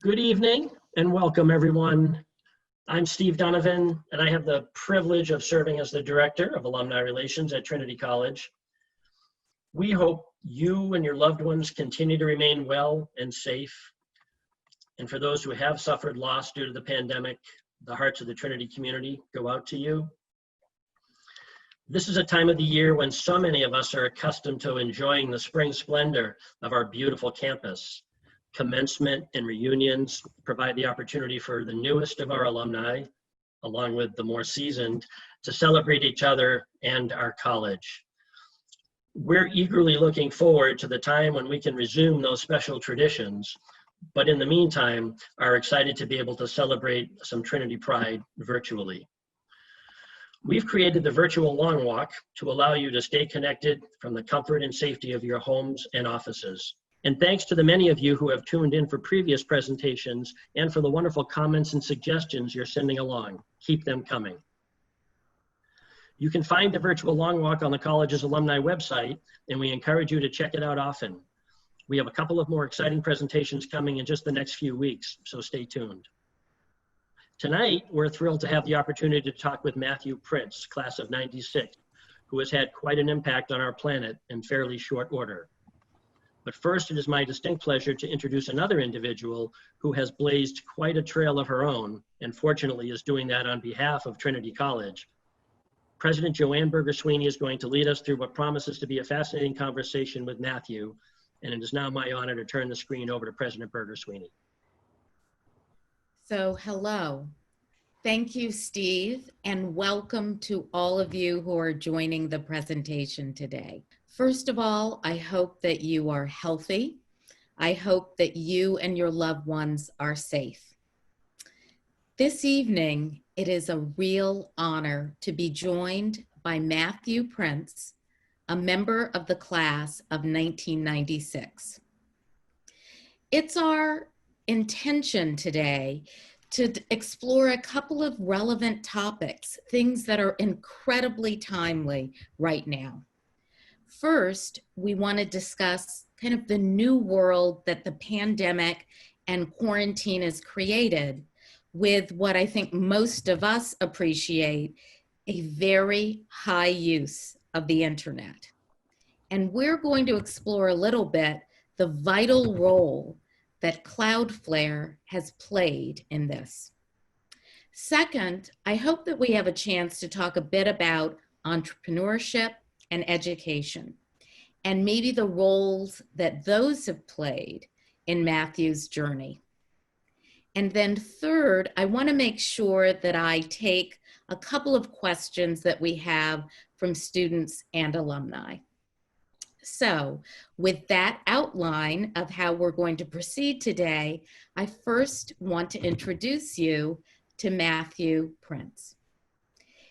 Good evening and welcome everyone. I'm Steve Donovan and I have the privilege of serving as the Director of Alumni Relations at Trinity College. We hope you and your loved ones continue to remain well and safe. And for those who have suffered loss due to the pandemic, the hearts of the Trinity community go out to you. This is a time of the year when so many of us are accustomed to enjoying the spring splendor of our beautiful campus. Commencement and reunions provide the opportunity for the newest of our alumni, along with the more seasoned, to celebrate each other and our college. We're eagerly looking forward to the time when we can resume those special traditions, but in the meantime, are excited to be able to celebrate some Trinity pride virtually. We've created the virtual long walk to allow you to stay connected from the comfort and safety of your homes and offices. And thanks to the many of you who have tuned in for previous presentations and for the wonderful comments and suggestions you're sending along. Keep them coming. You can find the virtual long walk on the college's alumni website, and we encourage you to check it out often. We have a couple of more exciting presentations coming in just the next few weeks, so stay tuned. Tonight, we're thrilled to have the opportunity to talk with Matthew Prince, class of '96, who has had quite an impact on our planet in fairly short order. But first, it is my distinct pleasure to introduce another individual who has blazed quite a trail of her own, and fortunately is doing that on behalf of Trinity College. President Joanne Berger-Sweeney is going to lead us through what promises to be a fascinating conversation with Matthew, and it is now my honor to turn the screen over to President Berger-Sweeney. So, hello. Thank you, Steve, and welcome to all of you who are joining the presentation today. First of all, I hope that you are healthy. I hope that you and your loved ones are safe. This evening, it is a real honor to be joined by Matthew Prince, a member of the class of 1996. It's our intention today to explore a couple of relevant topics, things that are incredibly timely right now. First, we want to discuss kind of the new world that the pandemic and quarantine has created with what I think most of us appreciate, a very high use of the internet. And we're going to explore a little bit the vital role that Cloudflare has played in this. Second, I hope that we have a chance to talk a bit about entrepreneurship and education, and maybe the roles that those have played in Matthew's journey. And then third, I want to make sure that I take a couple of questions that we have from students and alumni. So with that outline of how we're going to proceed today, I first want to introduce you to Matthew Prince.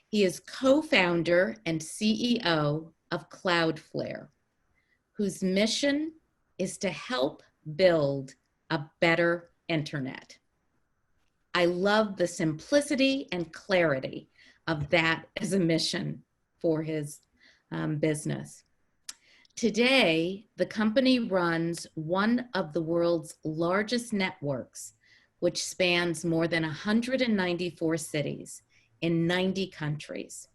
He is co-founder and CEO of Cloudflare, whose mission is to help build a better internet. I love the simplicity and clarity of that as a mission for his business. Today, the company runs one of the world's largest networks, which spans more than 194 cities in 90 countries.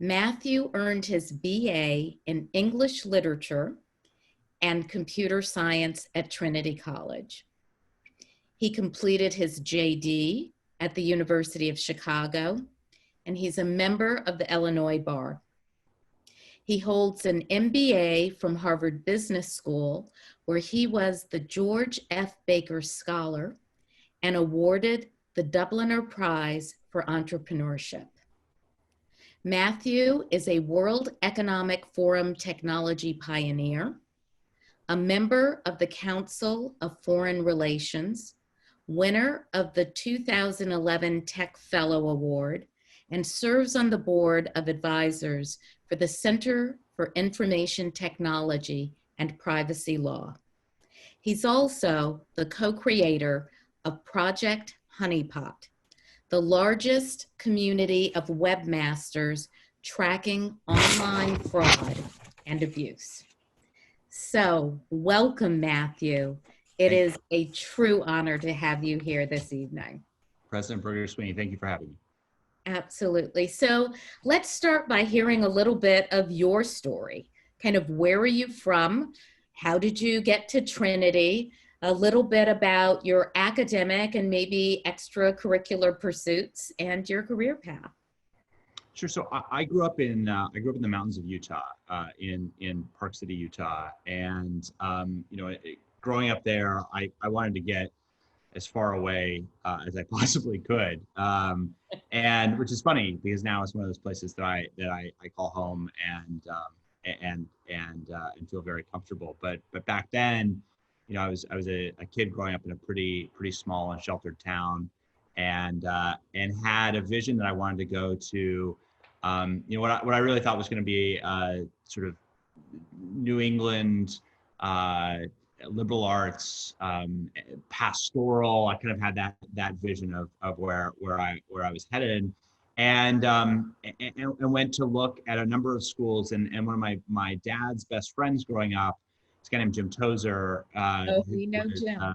Matthew earned his BA in English Literature and Computer Science at Trinity College. He completed his JD at the University of Chicago, and he's a member of the Illinois Bar. He holds an MBA from Harvard Business School, where he was the George F. Baker Scholar and awarded the Dubliner Prize for Entrepreneurship. Matthew is a World Economic Forum technology pioneer, a member of the Council of Foreign Relations, winner of the 2011 Tech Fellow Award, and serves on the board of advisors for the Center for Information Technology and Privacy Law. He's also the co-creator of Project Honeypot, the largest community of webmasters tracking online fraud and abuse. So welcome, Matthew, It is a true honor to have you here this evening. President Berger-Sweeney, thank you for having me. Absolutely. So let's start by hearing a little bit of your story. Kind of where are you from? How did you get to Trinity? A little bit about your academic and maybe extracurricular pursuits and your career path. Sure. So I grew up in the mountains of Utah, in Park City, Utah, and growing up there, I wanted to get as far away as I possibly could, and which is funny because now it's one of those places that I call home and feel very comfortable. But back then, I was a kid growing up in a pretty small and sheltered town, and had a vision that I wanted to go to. What I really thought was going to be sort of New England liberal arts, pastoral. I kind of had that vision of where I was headed, and went to look at a number of schools. And one of my dad's best friends growing up, this guy named Jim Tozer. We know Jim.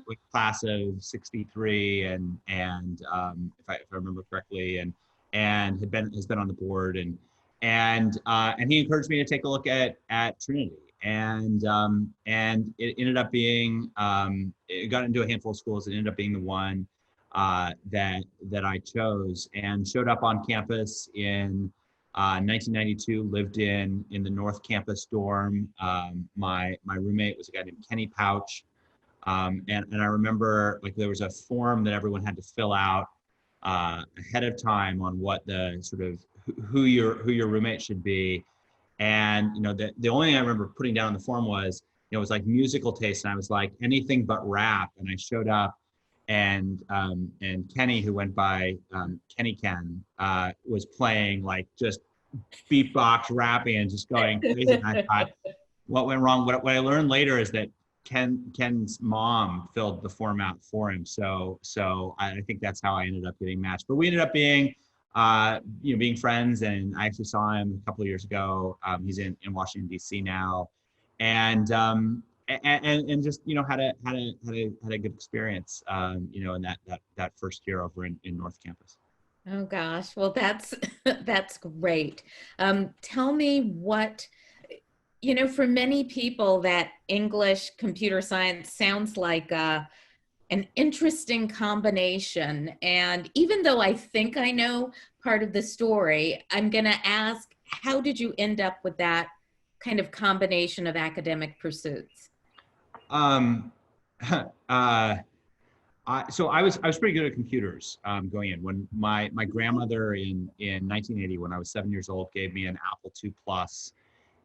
With class of '63, and if I remember correctly, and has been on the board, and he encouraged me to take a look at Trinity, and it ended up being it got into a handful of schools. It ended up being the one that I chose, and showed up on campus in 1992. Lived in the North Campus dorm. My roommate was a guy named Kenny Pouch, and I remember there was a form that everyone had to fill out ahead of time on what the sort of who your roommate should be. And the only thing I remember putting down on the form was it was like musical taste, and I was like anything but rap. And I showed up, and Kenny, who went by Kenny Ken, was playing just beatbox rapping and just going crazy. And I thought, what went wrong? What I learned later is that Ken's mom filled the form out for him. So I think that's how I ended up getting matched. But we ended up being being friends, and I actually saw him a couple of years ago. He's in Washington D.C. now, and just had a good experience in that first year over in North Campus. Oh gosh, well that's great. Tell me what, for many people that English computer science sounds like an interesting combination. And even though I think I know part of the story, I'm going to ask, how did you end up with that kind of combination of academic pursuits? So I was pretty good at computers going in. When my grandmother in 1980, when I was 7 years old, gave me an Apple II Plus,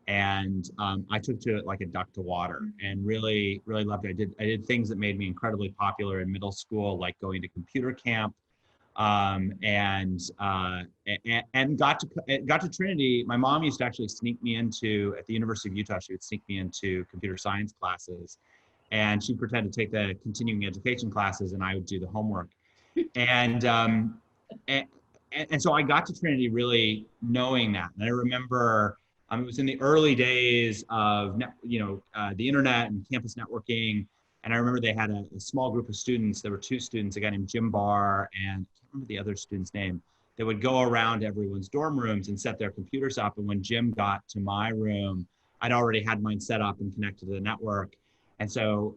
and I took to it like a duck to water, and really loved it. I did things that made me incredibly popular in middle school, like going to computer camp, and got to Trinity. My mom used to actually sneak me into, at the University of Utah, she would sneak me into computer science classes, and she'd pretend to take the continuing education classes, and I would do the homework. And so I got to Trinity really knowing that. And I remember it was in the early days of the internet and campus networking. And I remember they had a small group of students. There were two students, a guy named Jim Barr, and I can't remember the other student's name. They would go around to everyone's dorm rooms and set their computers up. And when Jim got to my room, I'd already had mine set up and connected to the network. And so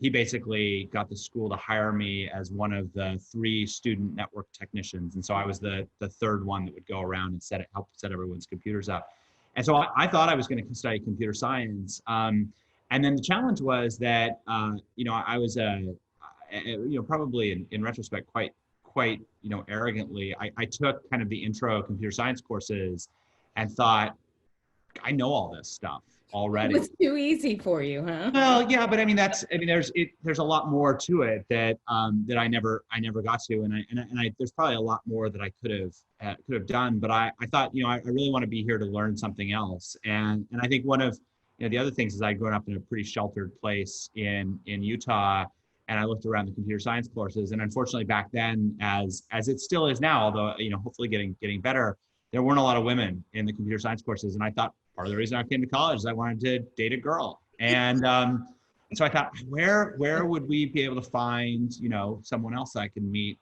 he basically got the school to hire me as one of the 3 student network technicians. And so I was the third one that would go around and help set everyone's computers up. And so I thought I was going to study computer science. And then the challenge was that, I was, probably in retrospect, quite arrogantly, I took kind of the intro computer science courses and thought, I know all this stuff already. It was too easy for you, huh? Well, yeah, but there's a lot more to it that I never got to, and there's probably a lot more that I could have done. But I thought, I really want to be here to learn something else. And I think one of the other things is I'd grown up in a pretty sheltered place in Utah, and I looked around the computer science courses, and unfortunately back then, as it still is now, although hopefully getting better, there weren't a lot of women in the computer science courses, and I thought part of the reason I came to college is I wanted to date a girl. And so I thought, where would we be able to find, someone else I can meet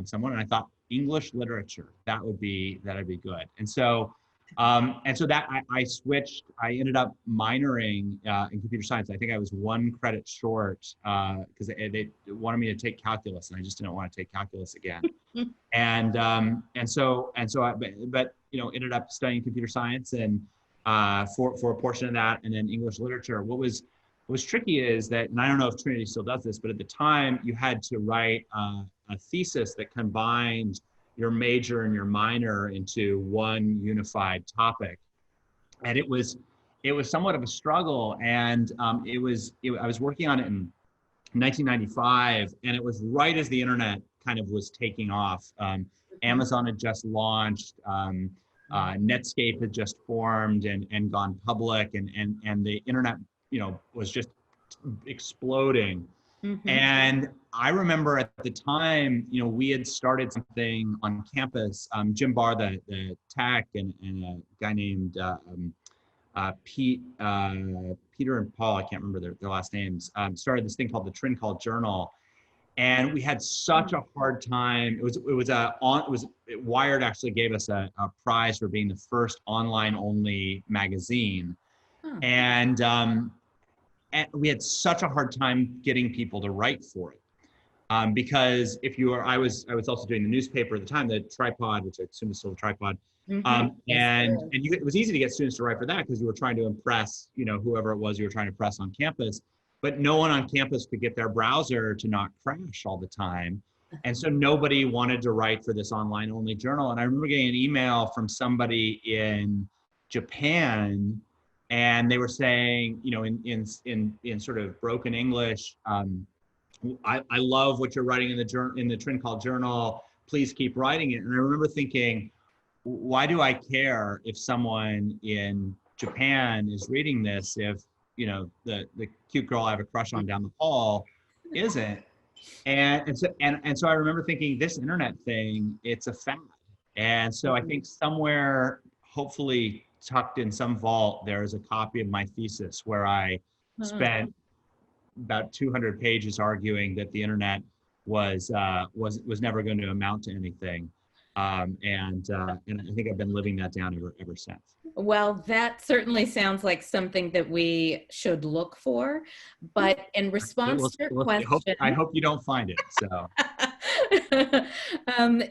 someone? And I thought English literature, that'd be good. And so that I switched. I ended up minoring in computer science. I think I was 1 credit short because they wanted me to take calculus, and I just didn't want to take calculus again. And so ended up studying computer science and for a portion of that, and then English literature. What was tricky is that, and I don't know if Trinity still does this, but at the time you had to write a thesis that combined your major and your minor into one unified topic. And it was somewhat of a struggle. And I was working on it in 1995, and it was right as the internet kind of was taking off. Amazon had just launched, Netscape had just formed and gone public, and the internet, was just exploding. Mhm. And I remember at the time, we had started something on campus. Jim Barr, the tech, and a guy named Peter and Paul, I can't remember their last names, started this thing called the Trinity Journal. And we had such a hard time. Wired actually gave us a prize for being the first online only magazine. Huh. And we had such a hard time getting people to write for it. Because I was also doing the newspaper at the time, the Tripod, which I assume is still the Tripod. It was easy to get students to write for that because you were trying to impress, whoever it was you were trying to impress on campus. But no one on campus could get their browser to not crash all the time. And so nobody wanted to write for this online only journal. And I remember getting an email from somebody in Japan, and they were saying, in sort of broken English, I love what you're writing in the Trinity Journal. Please keep writing it. And I remember thinking, why do I care if someone in Japan is reading this if the cute girl I have a crush on down the hall isn't? And so I remember thinking, this internet thing, it's a fad. And so I think somewhere, hopefully tucked in some vault, there is a copy of my thesis where I spent about 200 pages arguing that the internet was never going to amount to anything. And I think I've been living that down ever since. Well, that certainly sounds like something that we should look for. But in response to your question, I hope you don't find it. So,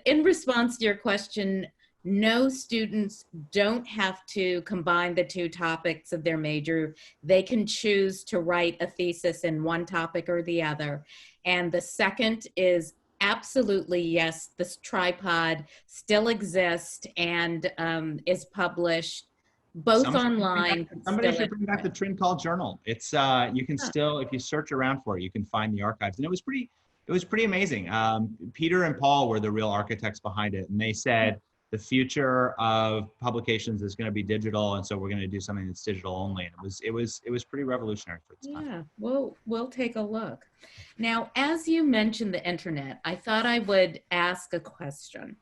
in response to your question, no, students don't have to combine the 2 topics of their major. They can choose to write a thesis in one topic or the other. And the second is absolutely yes, this Tripod still exists and is published both online. Somebody should bring back the Trinity Journal. It's you can still, if you search around for it, you can find the archives, and it was pretty amazing. Peter and Paul were the real architects behind it, and they said the future of publications is going to be digital, and so we're going to do something that's digital only. And it was pretty revolutionary for its time. Yeah, we'll take a look. Now, as you mentioned the internet, I thought I would ask a question.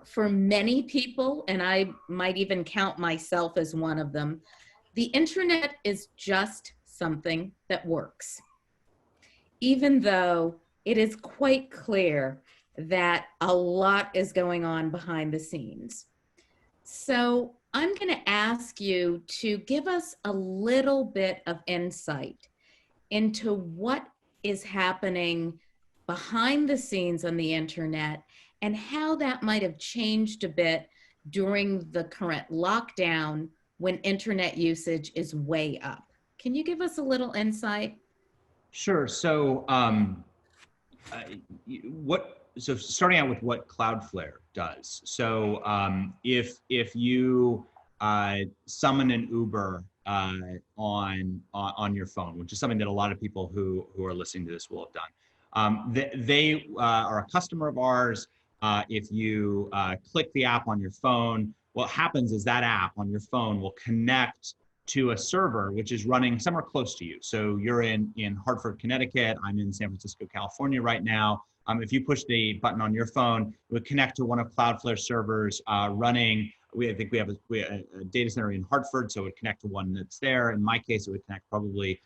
For many people, and I might even count myself as one of them, the internet is just something that works, even though it is quite clear that a lot is going on behind the scenes. So I'm going to ask you to give us a little bit of insight into what is happening behind the scenes on the internet and how that might have changed a bit during the current lockdown when internet usage is way up. Can you give us a little insight? Sure. So so starting out with what Cloudflare does. So if you summon an Uber on your phone, which is something that a lot of people who are listening to this will have done, they are a customer of ours. If you click the app on your phone, what happens is that app on your phone will connect to a server which is running somewhere close to you. So you're in Hartford, Connecticut. I'm in San Francisco, California right now. If you push the button on your phone, it would connect to one of Cloudflare's servers running. I think we have a data center in Hartford, so it would connect to one that's there. In my case, it would connect probably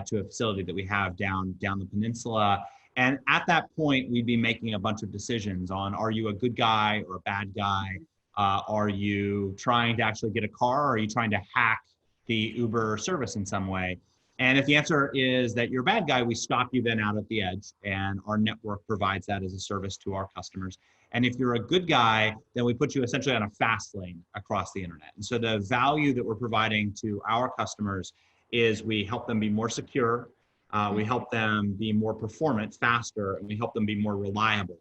to a facility that we have down the peninsula. And at that point, we'd be making a bunch of decisions on, are you a good guy or a bad guy? Are you trying to actually get a car, or are you trying to hack the Uber service in some way? And if the answer is that you're a bad guy, we stop you then out at the edge, and our network provides that as a service to our customers. And if you're a good guy, then we put you essentially on a fast lane across the internet. And so the value that we're providing to our customers is we help them be more secure, we help them be more performant, faster, and we help them be more reliable,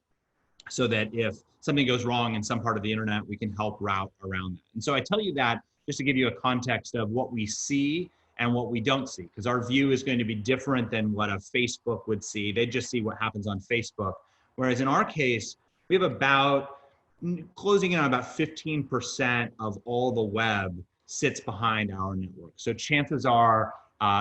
so that if something goes wrong in some part of the internet, we can help route around that. And so I tell you that just to give you a context of what we see and what we don't see, because our view is going to be different than what a Facebook would see. They just see what happens on Facebook. Whereas in our case, we have about, closing in on about 15% of all the web sits behind our network. So chances are,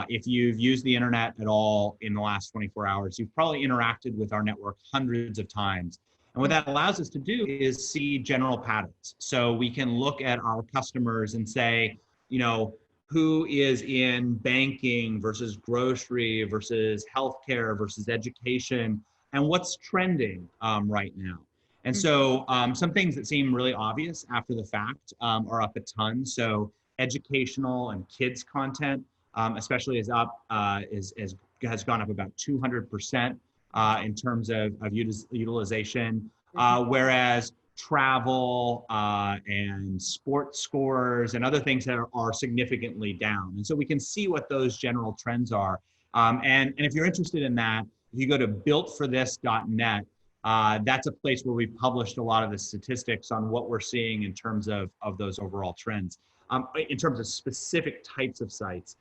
if you've used the internet at all in the last 24 hours, you've probably interacted with our network hundreds of times. And what that allows us to do is see general patterns. So we can look at our customers and say, you know, who is in banking versus grocery versus healthcare versus education, and what's trending right now. And so some things that seem really obvious after the fact are up a ton. So educational and kids content, especially is up, has gone up about 200% in terms of utilization, whereas travel and sports scores and other things that are significantly down. And so we can see what those general trends are. And if you're interested in that, if you go to builtforthis.net, that's a place where we published a lot of the statistics on what we're seeing in terms of those overall trends. In terms of specific types of sites.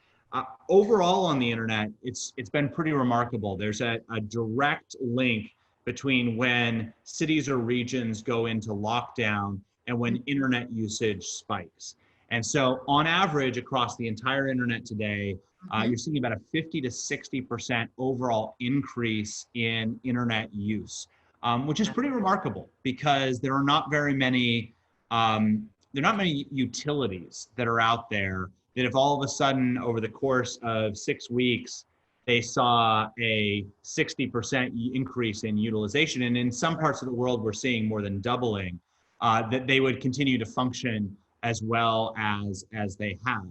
Overall on the internet, it's been pretty remarkable. There's a direct link between when cities or regions go into lockdown and when internet usage spikes. And so on average across the entire internet today, you're seeing about a 50 to 60% overall increase in internet use, which is pretty remarkable because there are not very many utilities that are out there that if all of a sudden over the course of 6 weeks, they saw a 60% increase in utilization. And in some parts of the world, we're seeing more than doubling, that they would continue to function as well as they have.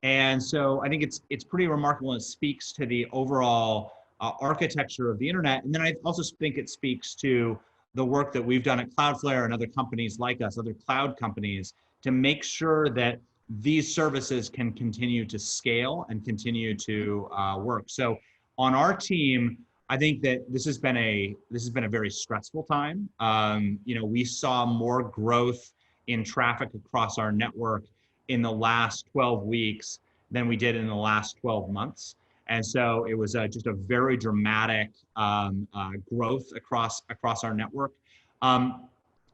And so I think it's pretty remarkable, and it speaks to the overall architecture of the internet. And then I also think it speaks to the work that we've done at Cloudflare and other companies like us, other cloud companies, to make sure that these services can continue to scale and continue to work. So on our team, I think that this has been a very stressful time. We saw more growth in traffic across our network in the last 12 weeks than we did in the last 12 months. And so it was just a very dramatic growth across our network.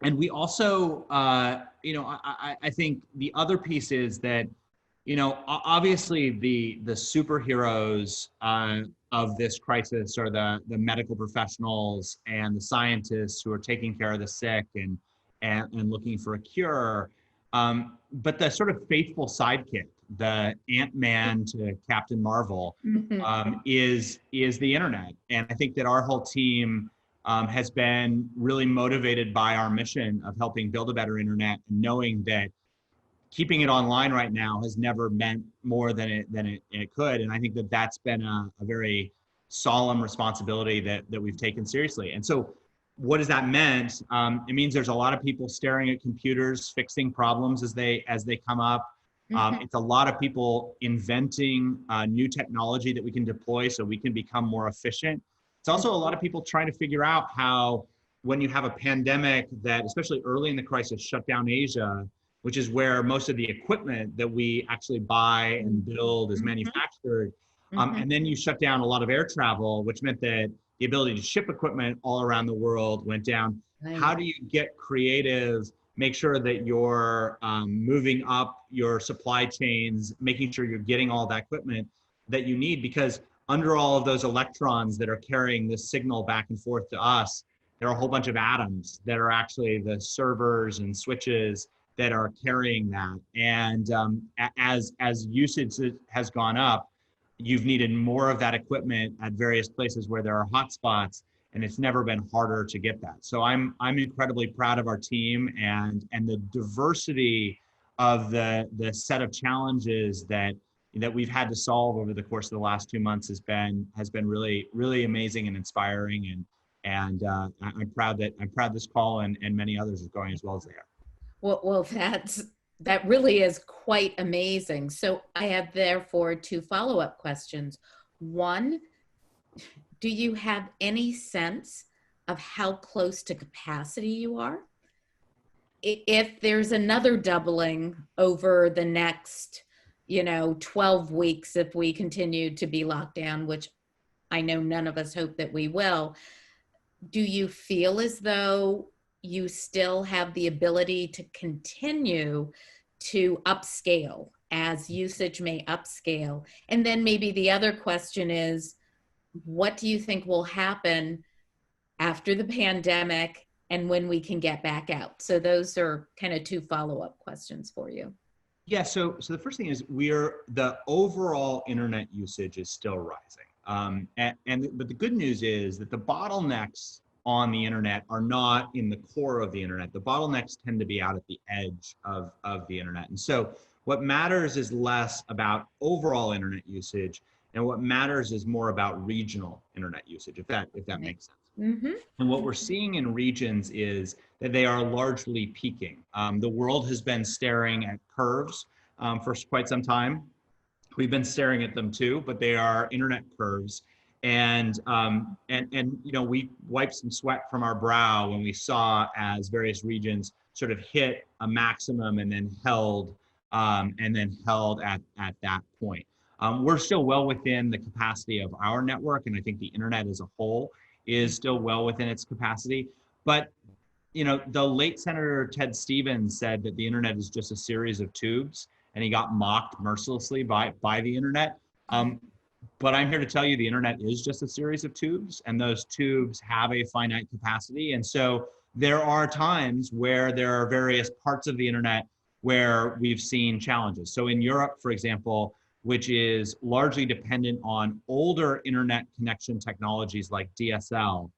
And we also, I think the other piece is that, obviously the superheroes of this crisis are the medical professionals and the scientists who are taking care of the sick and looking for a cure. But the sort of faithful sidekick, the Ant-Man to Captain Marvel, is the internet. And I think that our whole team has been really motivated by our mission of helping build a better internet, and knowing that keeping it online right now has never meant more than it could. And I think that that's been a very solemn responsibility that we've taken seriously. And so what has that meant? It means there's a lot of people staring at computers, fixing problems as they come up. It's a lot of people inventing new technology that we can deploy so we can become more efficient. It's also a lot of people trying to figure out how, when you have a pandemic that, especially early in the crisis, shut down Asia, which is where most of the equipment that we actually buy and build is manufactured. And then you shut down a lot of air travel, which meant that the ability to ship equipment all around the world went down. Right. How do you get creative, make sure that you're moving up your supply chains, making sure you're getting all that equipment that you need? Because under all of those electrons that are carrying this signal back and forth to us, there are a whole bunch of atoms that are actually the servers and switches that are carrying that. And as usage has gone up, you've needed more of that equipment at various places where there are hotspots, and it's never been harder to get that. So I'm incredibly proud of our team, and the diversity of the set of challenges that we've had to solve over the course of the last 2 months has been really amazing and inspiring, and I'm proud this call and many others is going as well as they are. Well, that really is quite amazing. So I have therefore 2 follow-up questions. One, do you have any sense of how close to capacity you are? If there's another doubling over the next, 12 weeks, if we continue to be locked down, which I know none of us hope that we will, do you feel as though you still have the ability to continue to upscale as usage may upscale? And then maybe the other question is, what do you think will happen after the pandemic and when we can get back out? So those are kind of 2 follow-up questions for you. Yeah, so the first thing is the overall internet usage is still rising. But the good news is that the bottlenecks on the internet are not in the core of the internet. The bottlenecks tend to be out at the edge of the internet. And so what matters is less about overall internet usage, and what matters is more about regional internet usage, if that makes sense. Mm-hmm. And what we're seeing in regions is that they are largely peaking. The world has been staring at curves for quite some time. We've been staring at them too, but they are internet curves. And we wiped some sweat from our brow when we saw as various regions sort of hit a maximum and then held at that point. We're still well within the capacity of our network, and I think the internet as a whole is still well within its capacity. But the late Senator Ted Stevens said that the internet is just a series of tubes, and he got mocked mercilessly by the internet. But I'm here to tell you the internet is just a series of tubes, and those tubes have a finite capacity. And so there are times where there are various parts of the internet where we've seen challenges. So in Europe, for example, which is largely dependent on older internet connection technologies like DSL,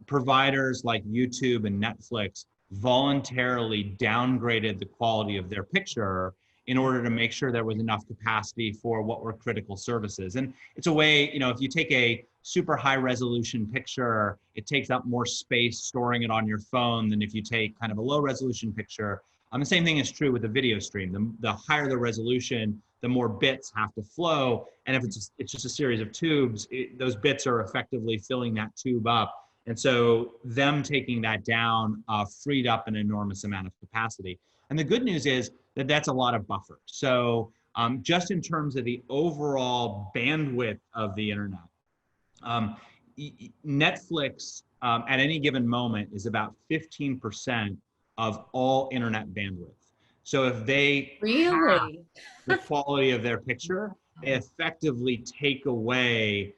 providers like YouTube and Netflix voluntarily downgraded the quality of their picture in order to make sure there was enough capacity for what were critical services. And it's a way, if you take a super high resolution picture, it takes up more space storing it on your phone than if you take kind of a low resolution picture. The same thing is true with the video stream. The higher the resolution, the more bits have to flow. And if it's just a series of tubes, those bits are effectively filling that tube up. And so them taking that down freed up an enormous amount of capacity. And the good news is that that's a lot of buffer. So just in terms of the overall bandwidth of the internet, Netflix at any given moment is about 15% of all internet bandwidth. So if they halve the quality of their picture, they effectively take away,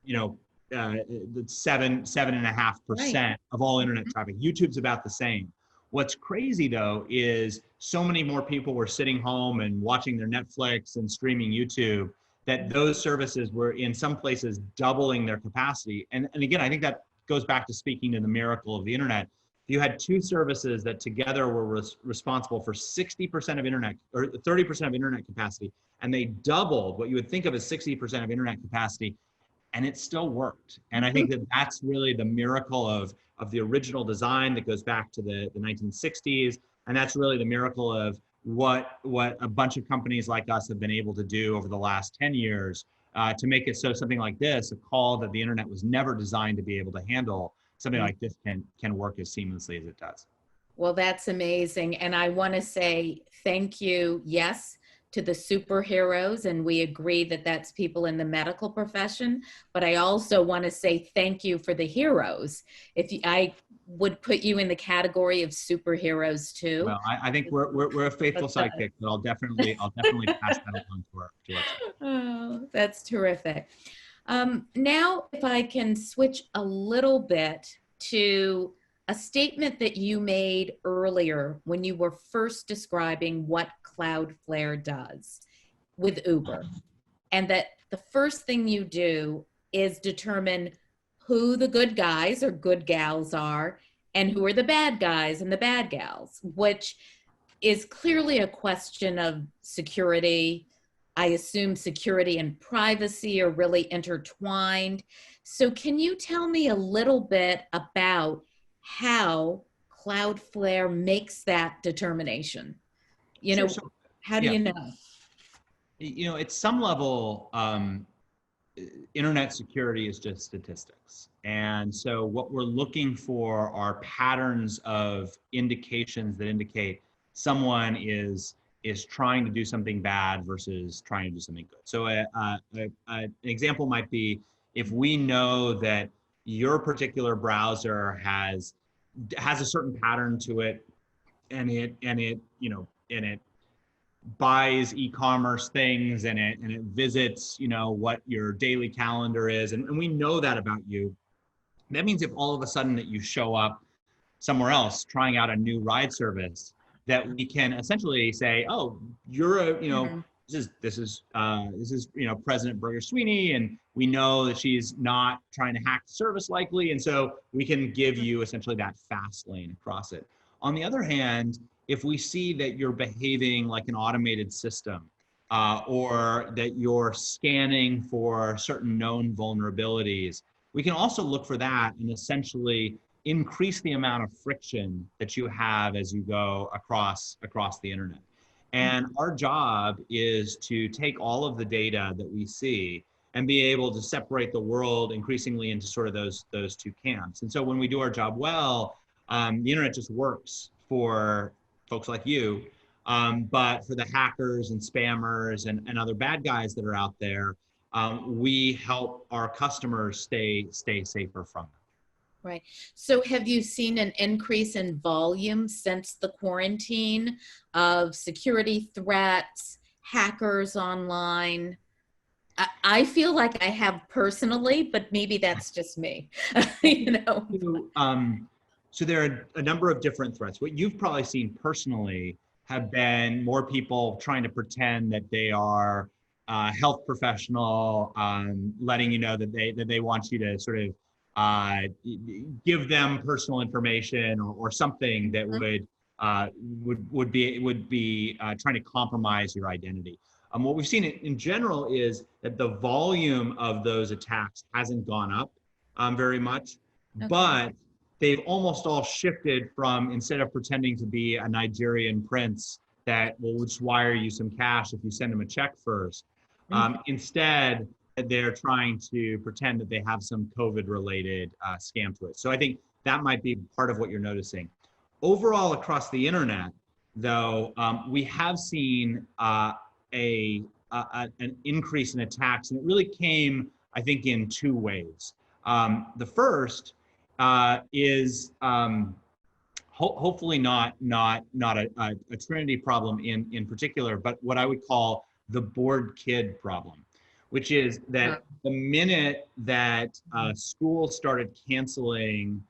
the 7.5% of all internet traffic. YouTube's about the same. What's crazy though is so many more people were sitting home and watching their Netflix and streaming YouTube that those services were in some places doubling their capacity. And again, I think that goes back to speaking to the miracle of the internet. If you had 2 services that together were responsible for 60% of internet or 30% of internet capacity, and they doubled what you would think of as 60% of internet capacity, and it still worked. And I think that that's really the miracle of the original design that goes back to the 1960s. And that's really the miracle of what a bunch of companies like us have been able to do over the last 10 years to make it so something like this, a call that the internet was never designed to be able to handle, something like this can work as seamlessly as it does. Well, that's amazing. And I want to say thank you, yes, to the superheroes. And we agree that that's people in the medical profession. But I also want to say thank you for the heroes. I would put you in the category of superheroes too. Well, I think we're a faithful sidekick, but I'll definitely pass that along to our team. Oh, that's terrific. Now, if I can switch a little bit to a statement that you made earlier when you were first describing what Cloudflare does with Uber. and that the first thing you do is determine who the good guys or good gals are and who are the bad guys and the bad gals, which is clearly a question of security. I assume security and privacy are really intertwined. So can you tell me a little bit about how Cloudflare makes that determination? You know, So, how do yeah, you know? at some level, internet security is just statistics. And so what we're looking for are patterns of indications that indicate someone is trying to do something bad versus trying to do something good. So an example might be if we know that your particular browser has a certain pattern to it, and it buys e-commerce things, and it visits what your daily calendar is, and we know that about you. That means if all of a sudden that you show up somewhere else trying out a new ride service, that we can essentially say, oh, you're a this is President Berger-Sweeney, and we know that she's not trying to hack the service likely, and so we can give you essentially that fast lane across it. On the other hand, if we see that you're behaving like an automated system, or that you're scanning for certain known vulnerabilities, we can also look for that and essentially increase the amount of friction that you have as you go across the internet. And our job is to take all of the data that we see and be able to separate the world increasingly into sort of those two camps. And so when we do our job well, the internet just works for folks like you, but for the hackers and spammers and other bad guys that are out there, we help our customers stay safer from them. Right. So have you seen an increase in volume since the quarantine of security threats, hackers online? I feel like I have personally, but maybe that's just me. So there are a number of different threats. What you've probably seen personally have been more people trying to pretend that they are a health professional, letting you know that they want you to sort of give them personal information or something that would be trying to compromise your identity. What we've seen in general is that the volume of those attacks hasn't gone up very much, but they've almost all shifted from, instead of pretending to be a Nigerian prince that will just wire you some cash if you send them a check first, instead they're trying to pretend that they have some COVID-related scam to it. So I think that might be part of what you're noticing. Overall, across the internet, though, we have seen an increase in attacks, and it really came, I think, in two ways. The first is hopefully not a Trinity problem in particular, but what I would call the bored kid problem, which is that the minute that schools started canceling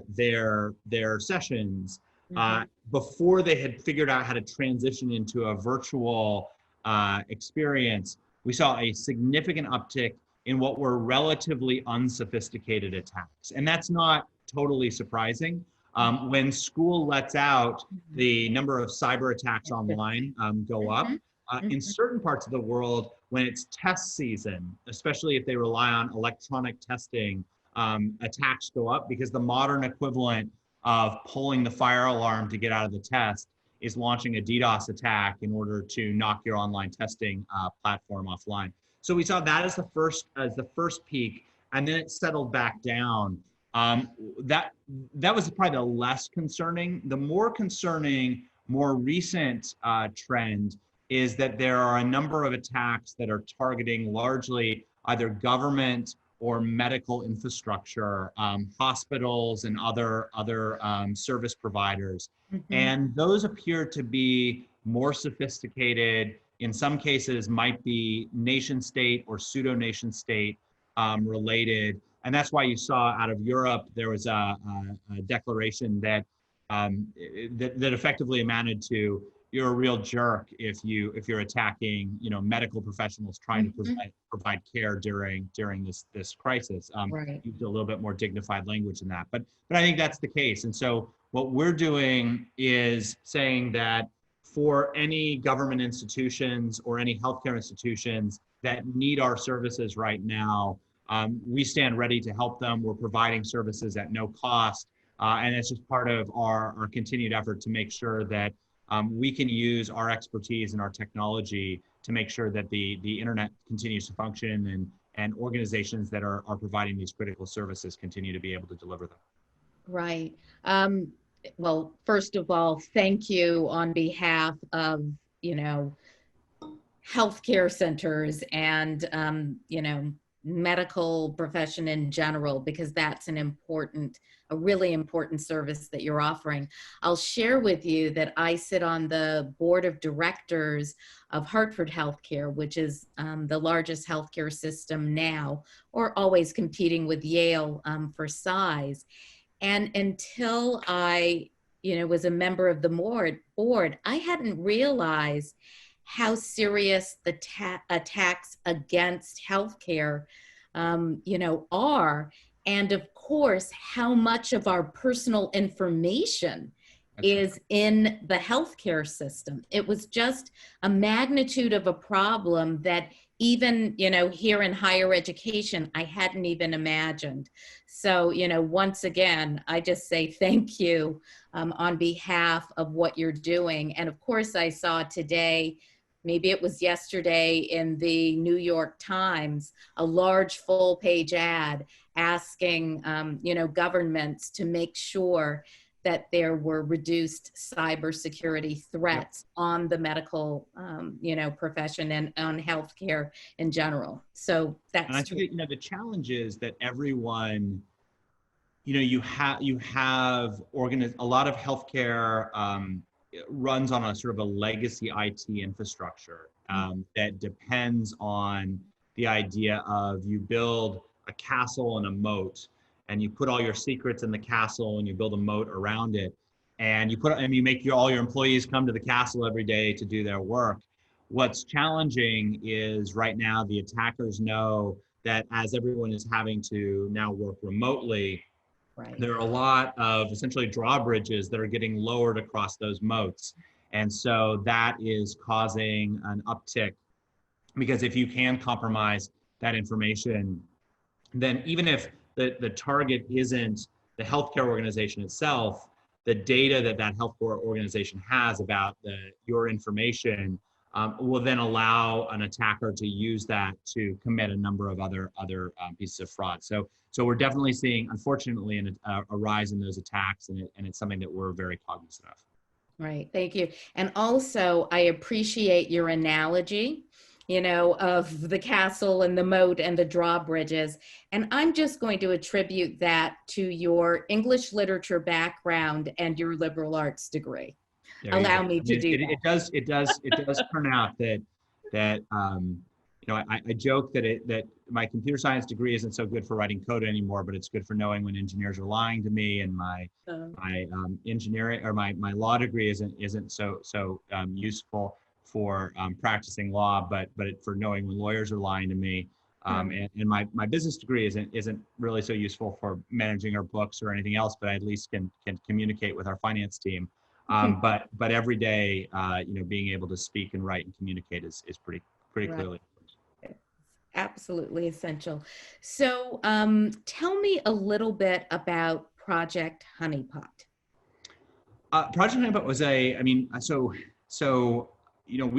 their sessions, before they had figured out how to transition into a virtual experience, we saw a significant uptick in what were relatively unsophisticated attacks. And that's not totally surprising. When school lets out, the number of cyber attacks online go up. In certain parts of the world, when it's test season, especially if they rely on electronic testing, attacks go up because the modern equivalent of pulling the fire alarm to get out of the test is launching a DDoS attack in order to knock your online testing platform offline. So we saw that as the first peak, and then it settled back down. That was probably the less concerning. The more concerning, more recent trend is that there are a number of attacks that are targeting largely either government or medical infrastructure, hospitals and other service providers. And those appear to be more sophisticated. In some cases might be nation state or pseudo nation state related. And that's why you saw out of Europe, there was a declaration that effectively amounted to, you're a real jerk if you're attacking, medical professionals trying to provide care during this crisis. Right. Use a little bit more dignified language than that, but I think that's the case. And so what we're doing is saying that for any government institutions or any healthcare institutions that need our services right now, we stand ready to help them. We're providing services at no cost. And it's just part of our continued effort to make sure that we can use our expertise and our technology to make sure that the internet continues to function and organizations that are providing these critical services continue to be able to deliver them. Right. Well, first of all, thank you on behalf of, healthcare centers and, medical profession in general, because that's a really important service that you're offering. I'll share with you that I sit on the board of directors of Hartford Healthcare, which is the largest healthcare system now, or always competing with Yale for size. And until I, was a member of the board, I hadn't realized how serious the attacks against healthcare, are, and of course, how much of our personal information is in the healthcare system. It was just a magnitude of a problem that even, here in higher education, I hadn't even imagined. So, once again, I just say thank you on behalf of what you're doing. And of course, I saw today, maybe it was yesterday, in the New York Times, a large full-page ad asking, governments to make sure that there were reduced cybersecurity threats on the medical, profession and on healthcare in general. So that's and I think that, the challenge is that everyone, you have a lot of healthcare runs on a sort of a legacy IT infrastructure that depends on the idea of you build a castle and a moat, and you put all your secrets in the castle and you build a moat around it, and you make all your employees come to the castle every day to do their work. What's challenging is right now the attackers know that as everyone is having to now work remotely, right. There are a lot of essentially drawbridges that are getting lowered across those moats. And so that is causing an uptick, because if you can compromise that information, then even if the target isn't the healthcare organization itself, the data that healthcare organization has about your information will then allow an attacker to use that to commit a number of other pieces of fraud. So we're definitely seeing, unfortunately, a rise in those attacks, and it's something that we're very cognizant of. Right, thank you. And also, I appreciate your analogy, of the castle and the moat and the drawbridges. And I'm just going to attribute that to your English literature background and your liberal arts degree. Allow me to do that. It does turn out that I joke that my computer science degree isn't so good for writing code anymore, but it's good for knowing when engineers are lying to me, and my engineering or my law degree isn't so useful for practicing law, but for knowing when lawyers are lying to me. And my business degree isn't really so useful for managing our books or anything else, but I at least can communicate with our finance team. But every day, being able to speak and write and communicate is pretty clearly. Absolutely essential. So tell me a little bit about Project Honeypot. Project Honeypot was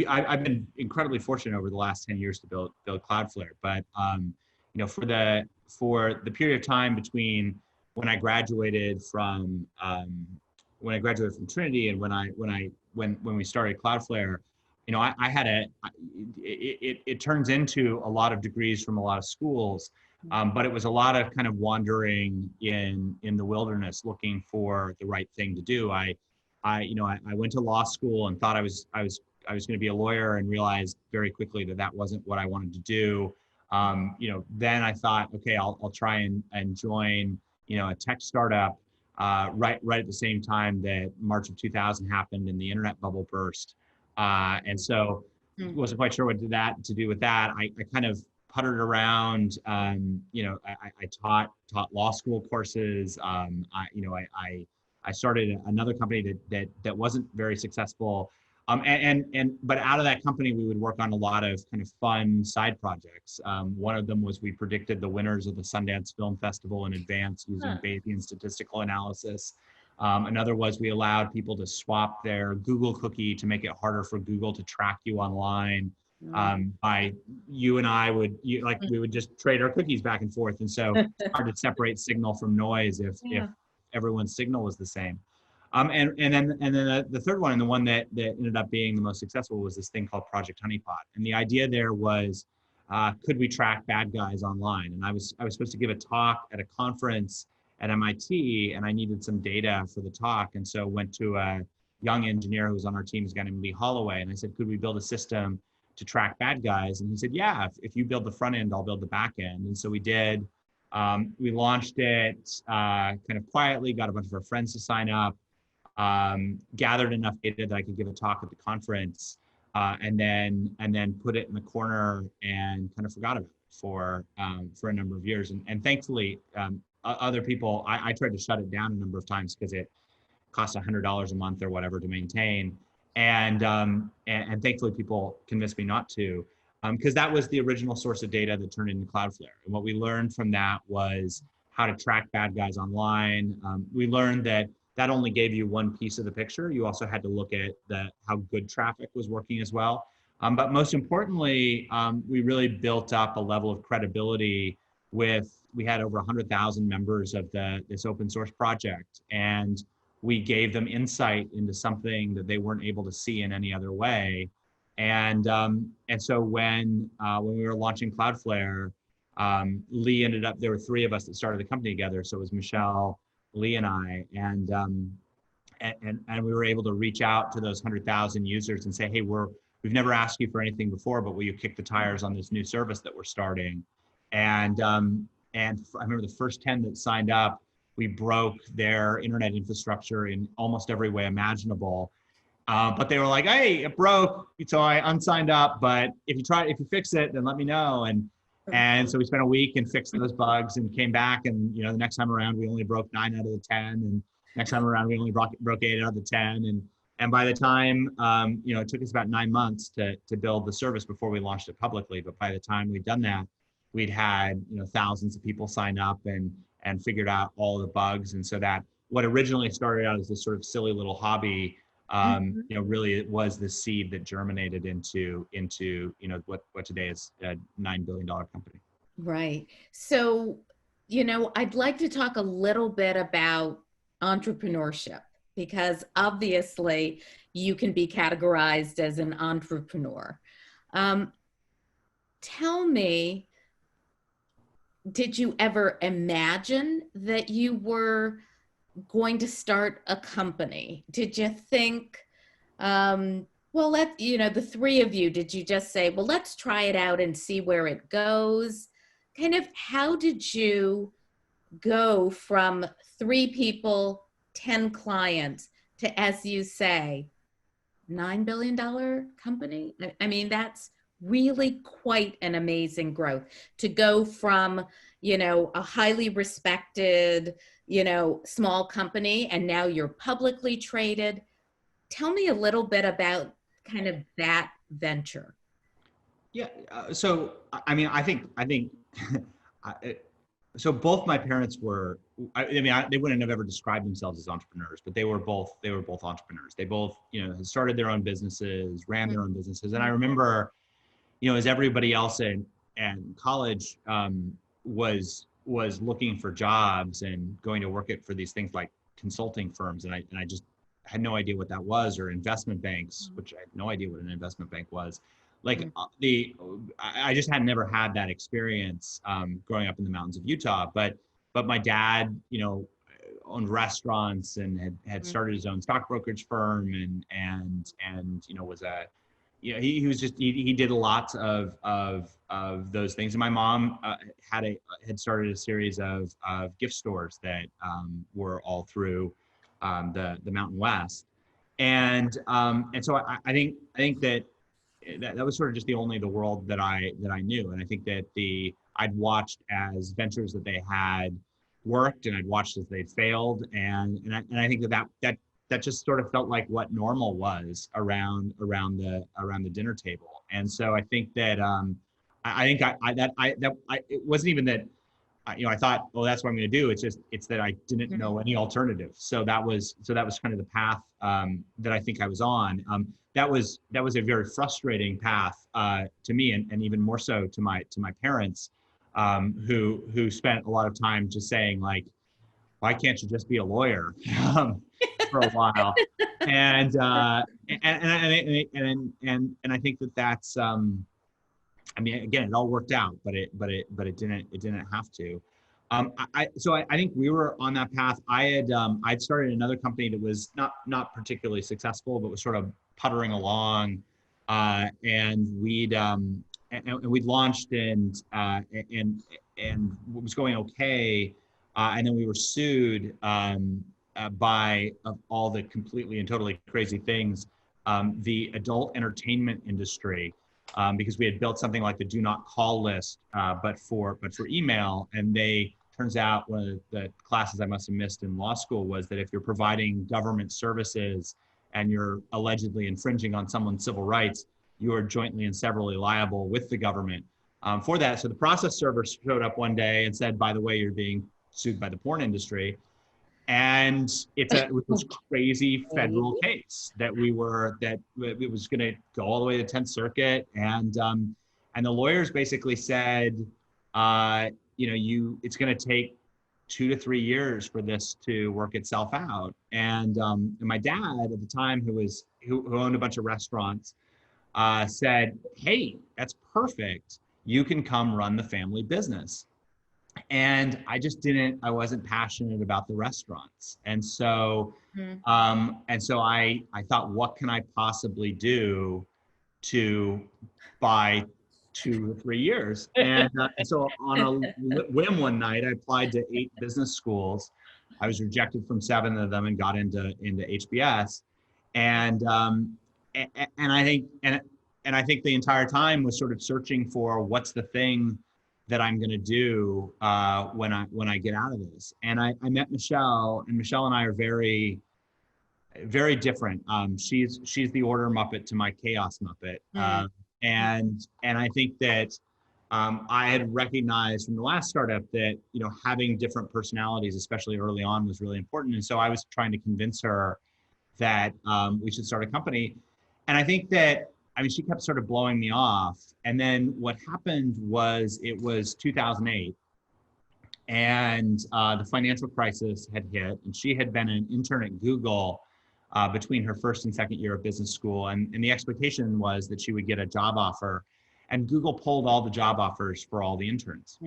I've been incredibly fortunate over the last 10 years to build Cloudflare, but for the period of time between when I graduated from Trinity and when we started Cloudflare, I had it turns into a lot of degrees from a lot of schools, but it was a lot of kind of wandering in the wilderness looking for the right thing to do. I went to law school and thought I was going to be a lawyer, and realized very quickly that wasn't what I wanted to do. Then I thought, okay, I'll try and join a tech startup right at the same time that March of 2000 happened and the internet bubble burst. And so wasn't quite sure what to do with that. I kind of puttered around. I taught law school courses. I started another company that wasn't very successful. But out of that company, we would work on a lot of kind of fun side projects. One of them was we predicted the winners of the Sundance Film Festival in advance using Bayesian statistical analysis. Another was we allowed people to swap their Google cookie to make it harder for Google to track you online. By you and I we would just trade our cookies back and forth, and so it's hard to separate signal from noise if everyone's signal was the same. And then the third one, and the one that ended up being the most successful, was this thing called Project Honeypot. And the idea there was, could we track bad guys online? And I was supposed to give a talk at a conference at MIT, and I needed some data for the talk. And so went to a young engineer who was on our team, who's a guy named Lee Holloway, and I said, could we build a system to track bad guys? And he said, yeah, if you build the front end, I'll build the back end. And so we did. We launched it kind of quietly, got a bunch of our friends to sign up, gathered enough data that I could give a talk at the conference, and then put it in the corner and kind of forgot about it for a number of years. And thankfully, other people, I tried to shut it down a number of times because it cost $100 a month or whatever to maintain. And thankfully people convinced me not to, because that was the original source of data that turned into Cloudflare. And what we learned from that was how to track bad guys online. We learned that only gave you one piece of the picture. You also had to look at how good traffic was working as well. But most importantly, we really built up a level of credibility we had over 100,000 members of this open source project, and we gave them insight into something that they weren't able to see in any other way. And so when we were launching Cloudflare, Lee ended up, there were three of us that started the company together. So it was Michelle, Lee, and I, and we were able to reach out to those 100,000 users and say, hey, we've never asked you for anything before, but will you kick the tires on this new service that we're starting? And I remember the first 10 that signed up, we broke their internet infrastructure in almost every way imaginable. But they were like, hey, it broke. So I unsigned up, but if you fix it, then let me know. And so we spent a week and fixed those bugs and came back. And, the next time around, we only broke 9 out of the 10. And next time around, we only broke 8 out of the 10. And by the time, it took us about 9 months to build the service before we launched it publicly. But by the time we'd done that, we'd had, thousands of people sign up and figured out all the bugs. And so that what originally started out as this sort of silly little hobby, really it was the seed that germinated into what today is a $9 billion company. Right. So, I'd like to talk a little bit about entrepreneurship, because obviously you can be categorized as an entrepreneur. Tell me, did you ever imagine that you were going to start a company? Did you think, the three of you, did you just say, well, let's try it out and see where it goes? Kind of, how did you go from 3 people, 10 clients to, as you say, $9 billion company? I mean, that's really quite an amazing growth to go from, a highly respected, small company, and now you're publicly traded. Tell me a little bit about kind of that venture. Yeah. So, I mean, I think so both my parents were, they wouldn't have ever described themselves as entrepreneurs, but they were both entrepreneurs. They both, had started their own businesses, ran their own businesses. And I remember, as everybody else in college was looking for jobs and going to work for these things like consulting firms. And I just had no idea what that was, or investment banks, which I had no idea what an investment bank was. Like I just had never had that experience growing up in the mountains of Utah. But my dad, owned restaurants and had started his own stock brokerage firm and was he did lots of those things. And my mom had started a series of gift stores that were all through the Mountain West. And so I think that was sort of just the world that I knew. And I think that I'd watched as ventures that they had worked, and I'd watched as they failed, and I think that just sort of felt like what normal was around the dinner table. And so I think that it wasn't even that I thought, oh, that's what I'm going to do. It's that I didn't know any alternative. So that was kind of the path that I think I was on. That was a very frustrating path to me, and even more so to my parents, who spent a lot of time just saying, like, why can't you just be a lawyer for a while? And I think that's I mean, again, it all worked out, but it didn't have to. So I think we were on that path. I'd started another company that was not particularly successful, but was sort of puttering along, and we'd launched, and it was going okay, and then we were sued by, of all the completely and totally crazy things, the adult entertainment industry. Because we had built something like the do not call list, but for email. And turns out one of the classes I must have missed in law school was that if you're providing government services and you're allegedly infringing on someone's civil rights, you are jointly and severally liable with the government for that. So the process server showed up one day and said, by the way, you're being sued by the porn industry. And it was this crazy federal case that it was going to go all the way to 10th Circuit, and the lawyers basically said, it's going to take 2 to 3 years for this to work itself out. And my dad at the time, who owned a bunch of restaurants, said, "Hey, that's perfect. You can come run the family business." And I wasn't passionate about the restaurants. And so, I thought, what can I possibly do to buy 2 or 3 years? And so on a whim one night, I applied to 8 business schools. I was rejected from 7 of them and got into HBS. And I think the entire time was sort of searching for what's the thing that I'm going to do when I get out of this. And I met Michelle, and Michelle and I are very, very different. She's the order Muppet to my chaos Muppet. And I think that I had recognized from the last startup that, having different personalities, especially early on, was really important. And so I was trying to convince her that we should start a company. And I think that, she kept sort of blowing me off. And then what happened was, it was 2008, and the financial crisis had hit, and she had been an intern at Google between her first and second year of business school. And the expectation was that she would get a job offer, and Google pulled all the job offers for all the interns.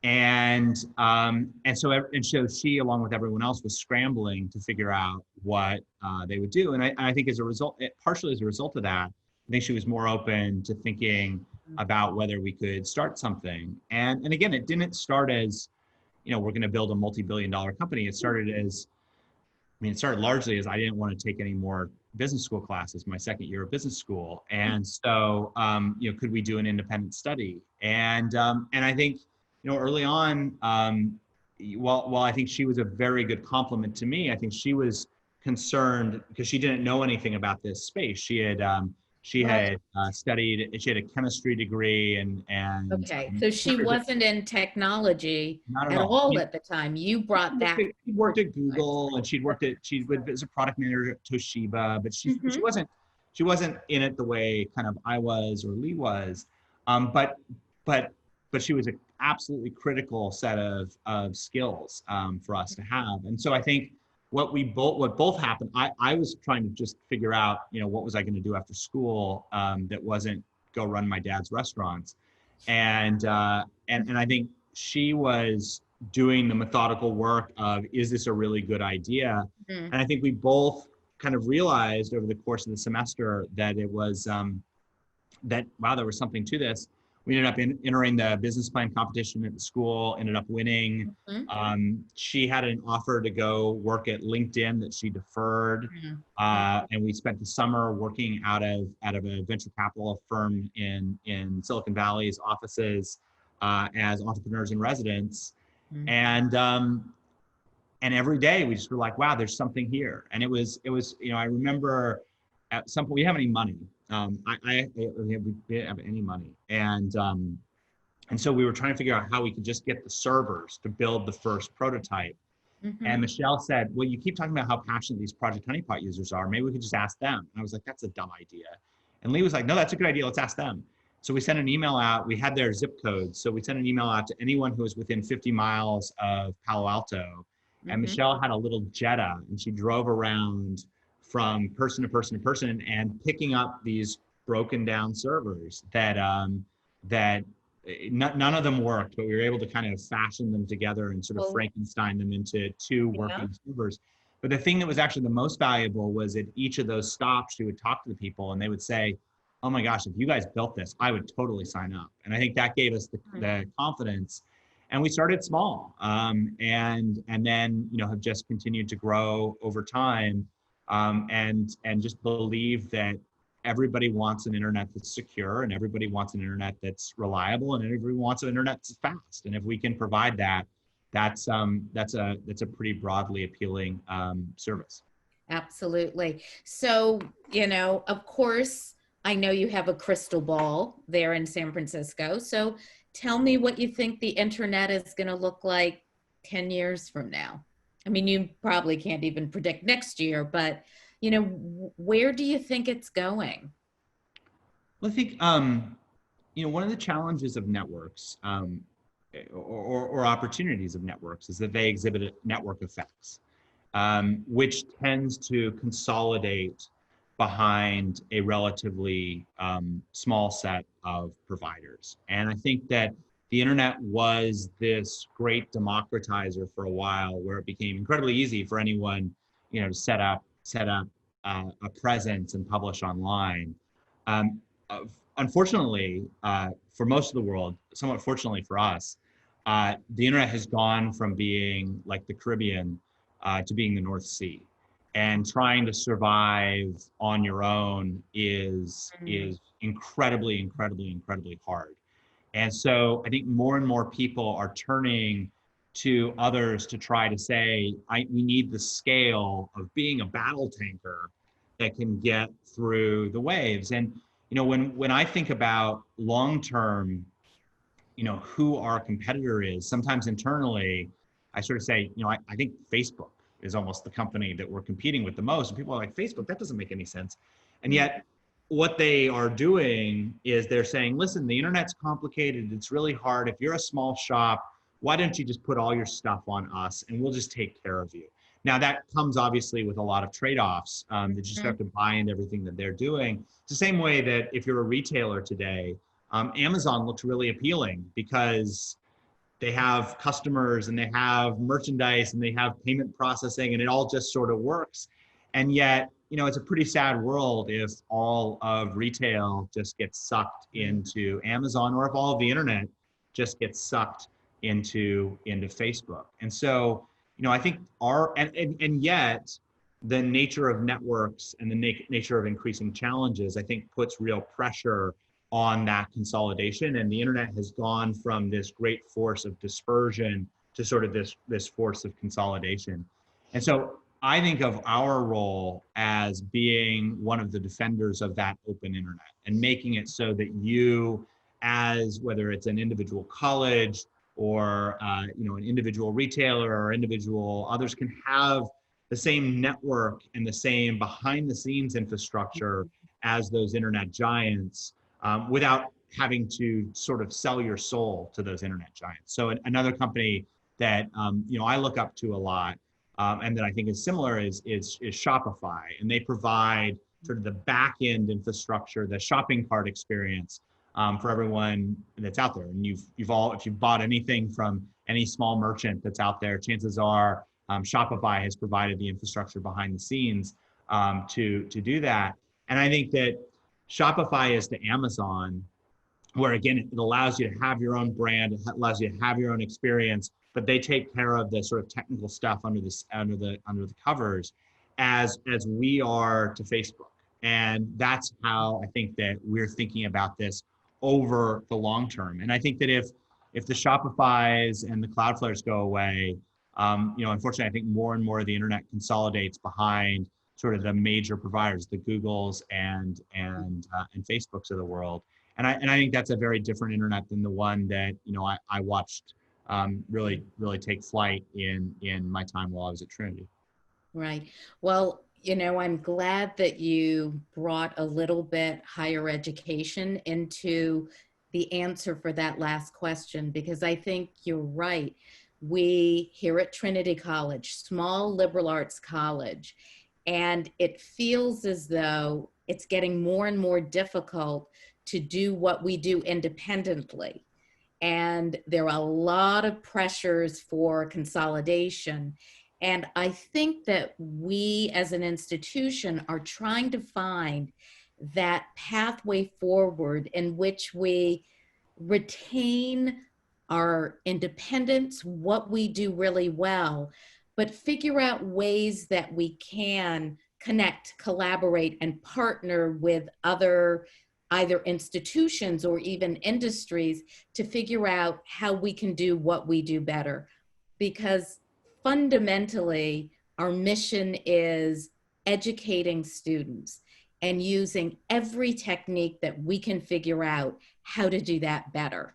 And so she, along with everyone else, was scrambling to figure out what they would do. And I think partially as a result of that, I think she was more open to thinking about whether we could start something. And again, it didn't start as, we're going to build a multi-billion-dollar company. It started largely as I didn't want to take any more business school classes my second year of business school. And so, could we do an independent study? And I think, early on, while I think she was a very good compliment to me, I think she was concerned because she didn't know anything about this space. She had studied, she had a chemistry degree, and okay, so she wasn't in technology at all at the time. You brought that. She worked at Google, and she was a product manager at Toshiba, but she wasn't in it the way kind of I was or Lee was, but she was an absolutely critical set of skills for us to have. And so I think what both happened, I was trying to just figure out, what was I going to do after school that wasn't go run my dad's restaurants. And I think she was doing the methodical work of, is this a really good idea? And I think we both kind of realized over the course of the semester that it was, wow, there was something to this. We ended up entering the business plan competition at the school, ended up winning. She had an offer to go work at LinkedIn that she deferred. And we spent the summer working out of a venture capital firm in Silicon Valley's offices as entrepreneurs in residence. And every day we just were like, wow, there's something here. And it was, I remember at some point, we didn't have any money. We didn't have any money. And so we were trying to figure out how we could just get the servers to build the first prototype. And Michelle said, well, you keep talking about how passionate these Project Honeypot users are. Maybe we could just ask them. And I was like, that's a dumb idea. And Lee was like, no, that's a good idea. Let's ask them. So we sent an email out. We had their zip codes. So we sent an email out to anyone who was within 50 miles of Palo Alto. And Michelle had a little Jetta, and she drove around from person to person to person and picking up these broken down servers that none of them worked, but we were able to kind of fashion them together and sort of Frankenstein them into two working servers. But the thing that was actually the most valuable was at each of those stops, she would talk to the people and they would say, oh my gosh, if you guys built this, I would totally sign up. And I think that gave us the confidence. And we started small, and then have just continued to grow over time, and just believe that everybody wants an internet that's secure, and everybody wants an internet that's reliable, and everybody wants an internet that's fast. And if we can provide that, that's a pretty broadly appealing service. Absolutely. So of course, I know you have a crystal ball there in San Francisco. So tell me what you think the internet is going to look like 10 years from now. I mean, you probably can't even predict next year, but, where do you think it's going? Well, I think, one of the challenges of networks or opportunities of networks is that they exhibit network effects, which tends to consolidate behind a relatively small set of providers. And I think that the internet was this great democratizer for a while, where it became incredibly easy for anyone, to set up a presence and publish online. Unfortunately, for most of the world, somewhat fortunately for us, the internet has gone from being like the Caribbean to being the North Sea. And trying to survive on your own is incredibly, incredibly, incredibly hard. And so I think more and more people are turning to others to try to say, we need the scale of being a battle tanker that can get through the waves. And when I think about long-term, who our competitor is, sometimes internally, I sort of say, I think Facebook is almost the company that we're competing with the most. And people are like, Facebook, that doesn't make any sense. And yet what they are doing is they're saying, listen, the internet's complicated. It's really hard. If you're a small shop, why don't you just put all your stuff on us and we'll just take care of you? Now that comes obviously with a lot of trade-offs that you just have to buy into everything that they're doing. It's the same way that if you're a retailer today, Amazon looks really appealing because they have customers and they have merchandise and they have payment processing and it all just sort of works. And yet, it's a pretty sad world if all of retail just gets sucked into Amazon, or if all of the internet just gets sucked into Facebook. And so, I think and yet the nature of networks and the nature of increasing challenges, I think puts real pressure on that consolidation. And the internet has gone from this great force of dispersion to sort of this force of consolidation. And so I think of our role as being one of the defenders of that open internet and making it so that you, as whether it's an individual college or an individual retailer or individual others, can have the same network and the same behind the scenes infrastructure as those internet giants, without having to sort of sell your soul to those internet giants. So another company that I look up to a lot, and that I think is similar is Shopify, and they provide sort of the back end infrastructure, the shopping cart experience for everyone that's out there. And if you've bought anything from any small merchant that's out there, chances are Shopify has provided the infrastructure behind the scenes to do that. And I think that Shopify is to Amazon where again, it allows you to have your own brand, it allows you to have your own experience, but they take care of the sort of technical stuff under the covers as we are to Facebook. And that's how I think that we're thinking about this over the long term. And I think that if the Shopifys and the Cloudflares go away, unfortunately, I think more and more of the internet consolidates behind sort of the major providers, the Googles and Facebooks of the world. And I think that's a very different internet than the one that I watched really take flight in my time while I was at Trinity. Right. Well, I'm glad that you brought a little bit higher education into the answer for that last question, because I think you're right. We here at Trinity College, small liberal arts college, and it feels as though it's getting more and more difficult to do what we do independently. And there are a lot of pressures for consolidation. And I think that we as an institution are trying to find that pathway forward in which we retain our independence, what we do really well, but figure out ways that we can connect, collaborate, and partner with other either institutions or even industries to figure out how we can do what we do better. Because fundamentally, our mission is educating students and using every technique that we can figure out how to do that better.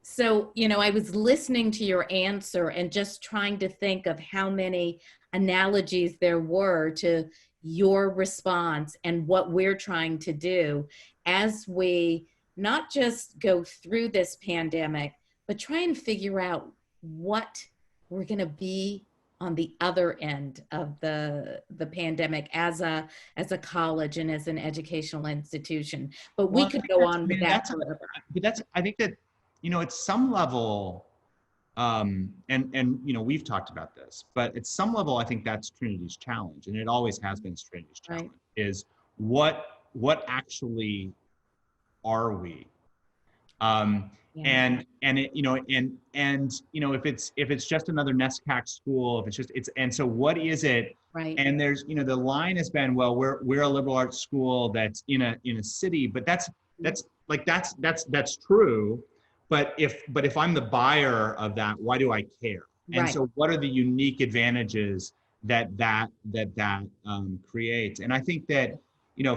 So, I was listening to your answer and just trying to think of how many analogies there were to your response and what we're trying to do as we not just go through this pandemic, but try and figure out what we're going to be on the other end of the pandemic as a college and as an educational institution. But we could go on with that forever. But I think that, at some level, and we've talked about this, but at some level, I think that's Trinity's challenge, and it always has been Trinity's challenge, right? Is what actually are we? And if it's just another NESCAC school, and so what is it? Right. And there's, the line has been, well, we're a liberal arts school that's in a city, but that's true. But if I'm the buyer of that, why do I care? And so what are the unique advantages that creates? And I think that,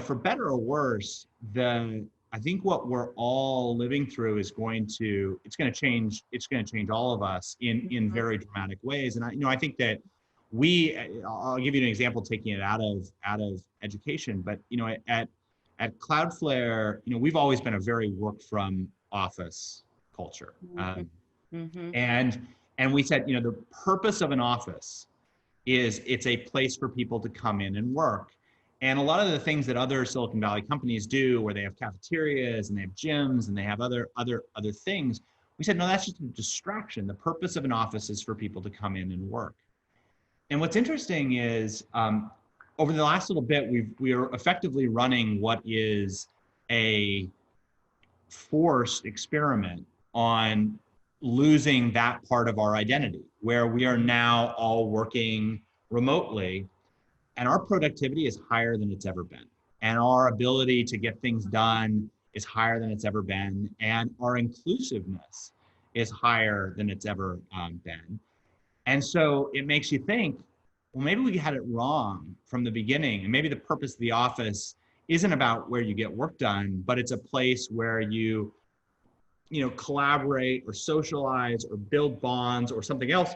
for better or worse, I think what we're all living through is going to change all of us in very dramatic ways. And I think that I'll give you an example, taking it out of education, but at Cloudflare, we've always been a very work from office culture. And we said, the purpose of an office is it's a place for people to come in and work. And a lot of the things that other Silicon Valley companies do, where they have cafeterias and they have gyms and they have other things, we said, no, that's just a distraction. The purpose of an office is for people to come in and work. And what's interesting is, over the last little bit, we are effectively running what is a forced experiment on losing that part of our identity, where we are now all working remotely, and our productivity is higher than it's ever been. And our ability to get things done is higher than it's ever been. And our inclusiveness is higher than it's ever been. And so it makes you think, well, maybe we had it wrong from the beginning. And maybe the purpose of the office isn't about where you get work done, but it's a place where you collaborate or socialize or build bonds or something else.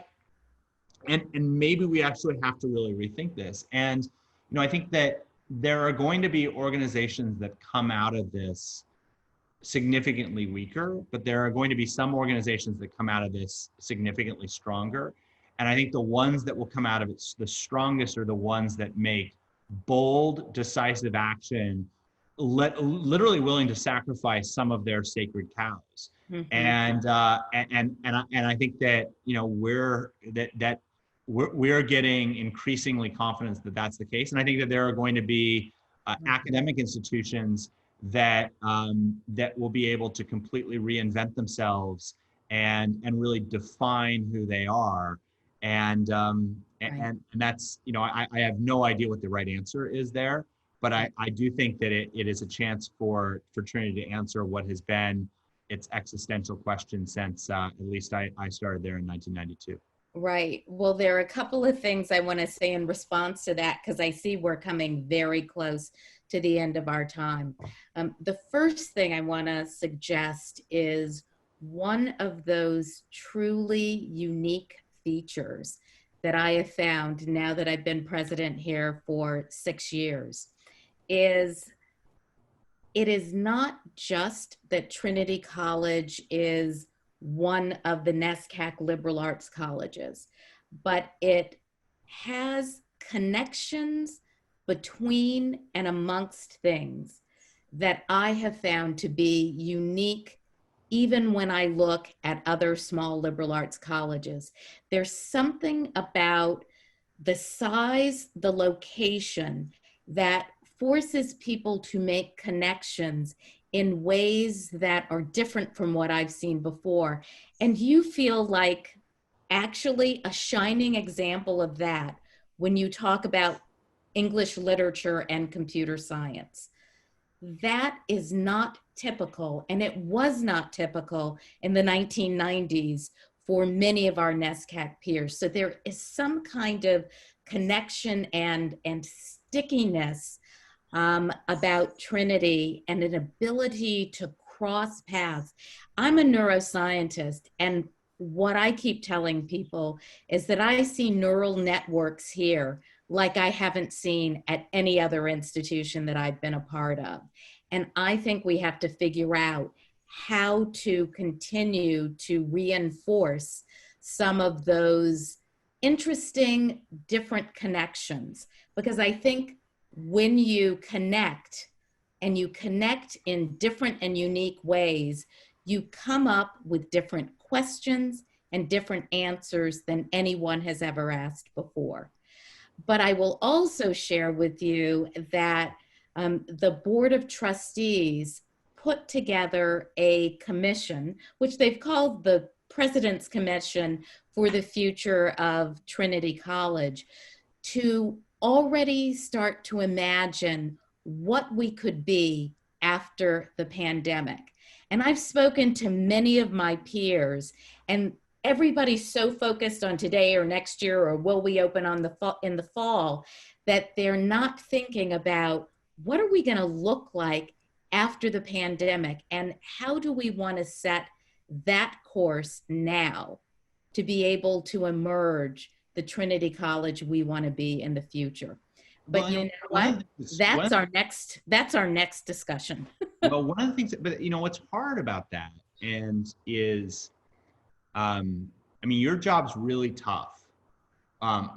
And maybe we actually have to really rethink this. And, I think that there are going to be organizations that come out of this significantly weaker, but there are going to be some organizations that come out of this significantly stronger. And I think the ones that will come out of it the strongest are the ones that make bold, decisive action, literally willing to sacrifice some of their sacred cows. Mm-hmm. And I think that, we're getting increasingly confidence that that's the case. And I think that there are going to be academic institutions that will be able to completely reinvent themselves and really define who they are. And that's, I have no idea what the right answer is there, but I do think that it is a chance for Trinity to answer what has been its existential question since at least I started there in 1992. Right. Well, there are a couple of things I want to say in response to that, because I see we're coming very close to the end of our time. The first thing I want to suggest is one of those truly unique features that I have found now that I've been president here for 6 years is it is not just that Trinity College is one of the NESCAC liberal arts colleges, but it has connections between and amongst things that I have found to be unique even when I look at other small liberal arts colleges. There's something about the size, the location, that forces people to make connections in ways that are different from what I've seen before. And you feel like actually a shining example of that when you talk about English literature and computer science. That is not typical, and it was not typical in the 1990s for many of our NESCAC peers. So there is some kind of connection and stickiness about Trinity and an ability to cross paths. I'm a neuroscientist, and what I keep telling people is that I see neural networks here like I haven't seen at any other institution that I've been a part of. And I think we have to figure out how to continue to reinforce some of those interesting different connections, because I think when you connect, and you connect in different and unique ways, you come up with different questions and different answers than anyone has ever asked before. But I will also share with you that the Board of Trustees put together a commission, which they've called the President's Commission for the Future of Trinity College, to already start to imagine what we could be after the pandemic. And I've spoken to many of my peers, and everybody's so focused on today or next year or will we open in the fall that they're not thinking about what are we going to look like after the pandemic, and how do we want to set that course now to be able to emerge the Trinity College we want to be in the future. But Well, you know what? That's our next discussion. Well, one of the things, but what's hard about that is, I mean, your job's really tough. I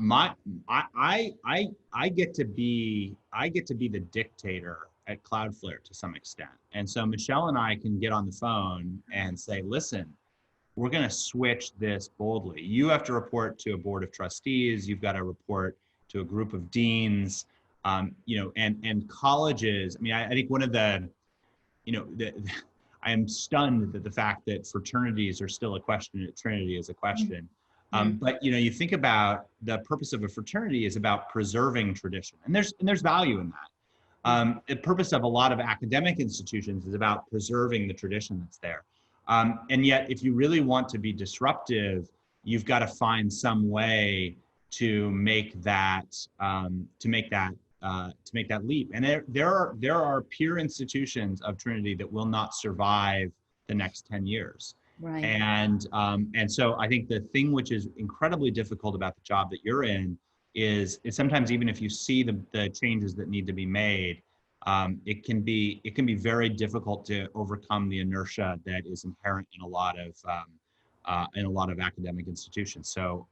get to be the dictator at Cloudflare to some extent. And so Michelle and I can get on the phone and say, listen, we're going to switch this boldly. You have to report to a board of trustees. You've got to report to a group of deans, and colleges. I mean, I think one of the, I am stunned that the fact that fraternities are still a question at Trinity is a question. But you think about the purpose of a fraternity is about preserving tradition, and there's value in that. The purpose of a lot of academic institutions is about preserving the tradition that's there. And yet, if you really want to be disruptive, you've got to find some way to make that leap. And there are peer institutions of Trinity that will not survive the next 10 years. Right. And so I think the thing which is incredibly difficult about the job that you're in is sometimes, even if you see the changes that need to be made, it can be very difficult to overcome the inertia that is inherent in a lot of academic institutions. So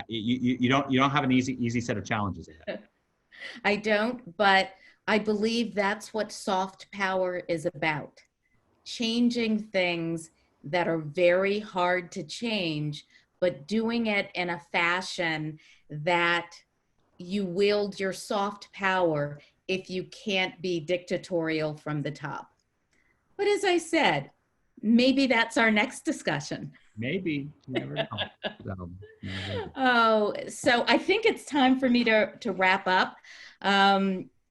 you don't have an easy set of challenges ahead. I don't, but I believe that's what soft power is about. Changing things that are very hard to change, but doing it in a fashion that you wield your soft power if you can't be dictatorial from the top. But as I said, maybe that's our next discussion. Maybe, you never know. So, never know. Oh, so I think it's time for me to wrap up.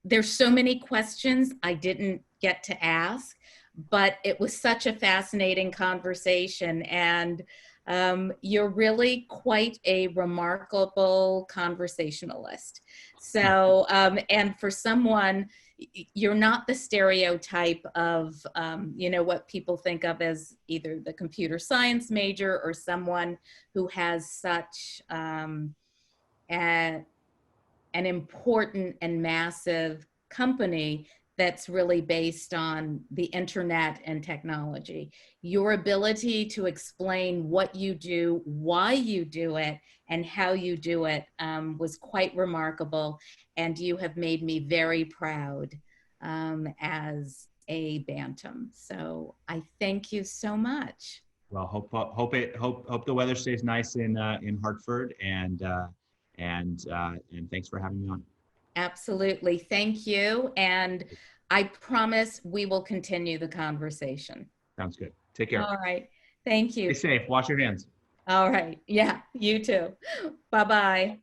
There's so many questions I didn't get to ask, but it was such a fascinating conversation, and you're really quite a remarkable conversationalist. So, and for someone, you're not the stereotype of, what people think of as either the computer science major or someone who has such an important and massive company that's really based on the internet and technology. Your ability to explain what you do, why you do it, and how you do it was quite remarkable. And you have made me very proud as a Bantam. So I thank you so much. Well, hope the weather stays nice in Hartford, and thanks for having me on. Absolutely. Thank you. And I promise we will continue the conversation. Sounds good. Take care. All right. Thank you. Stay safe. Wash your hands. All right. Yeah, you too. Bye-bye.